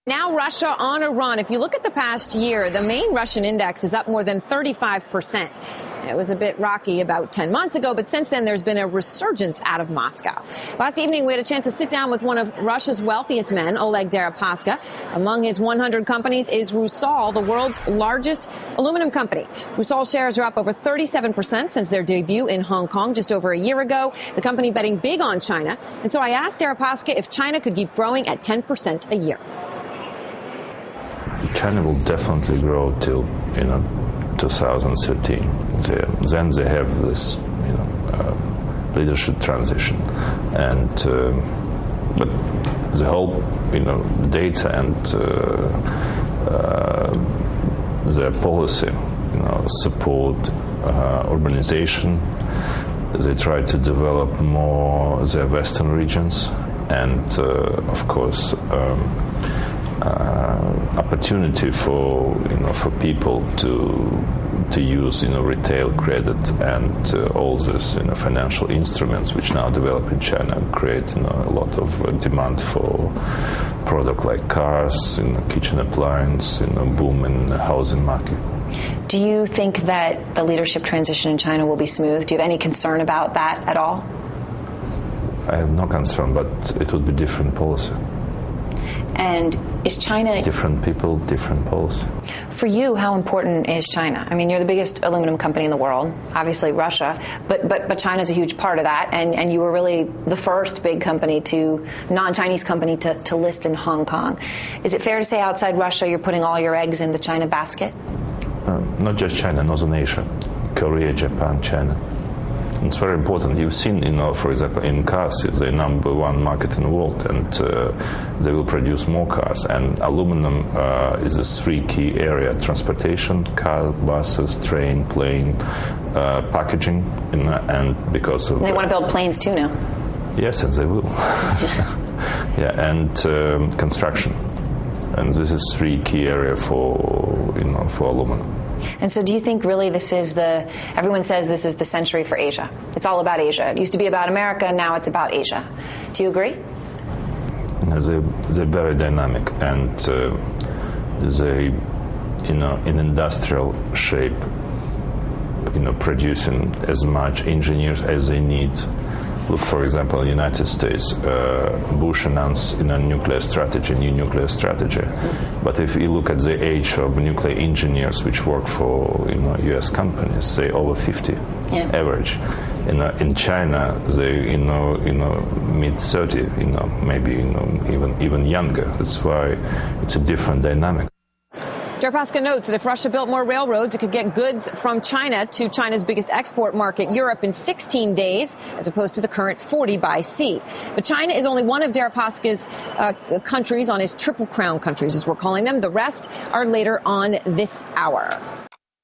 Now Russia on a run. If you look at the past year, the main Russian index is up more than 35%. It was a bit rocky about 10 months ago, but since then there's been a resurgence out of Moscow. Last evening we had a chance to sit down with one of Russia's wealthiest men, Oleg Deripaska. Among his 100 companies is Rusal, the world's largest aluminum company. Rusal shares are up over 37% since their debut in Hong Kong just over a year ago. The company betting big on China. And so I asked Deripaska if China could keep growing at 10% a year. China will definitely grow till 2013. Then they have this leadership transition, and but the whole data and their policy support urbanization. They try to develop more their western regions, and of course opportunity for people to use retail credit and all this financial instruments which now develop in China create a lot of demand for product like cars, kitchen appliance, boom in the housing market. Do you think that the leadership transition in China will be smooth? Do you have any concern about that at all? I have no concern, but it would be different policy. And is China... Different people, different policy. For you, how important is China? I mean, you're the biggest aluminum company in the world, obviously Russia, but China's a huge part of that, and you were really the first big company non-Chinese company to list in Hong Kong. Is it fair to say outside Russia you're putting all your eggs in the China basket? Not just China, Northern Asia, Korea, Japan, China. It's very important. You've seen, for example, in cars, it's the number one market in the world, and they will produce more cars. And aluminum is a three key area: transportation, car, buses, train, plane, packaging, and because of... They want to build planes too now. Yes, and they will. Yeah, and construction. And this is three key area for aluminum. And so do you think really everyone says this is the century for Asia? It's all about Asia. It used to be about America, now it's about Asia. Do you agree? They're very dynamic, and they, in industrial shape, producing as much engineers as they need. Look, for example, in the United States, Bush announced new nuclear strategy. But if you look at the age of nuclear engineers which work for U.S. companies, they over 50 average. In China, they mid 30, maybe even younger. That's why it's a different dynamic. Deripaska notes that if Russia built more railroads, it could get goods from China to China's biggest export market, Europe, in 16 days, as opposed to the current 40 by sea. But China is only one of Deripaska's countries on his Triple Crown countries, as we're calling them. The rest are later on this hour.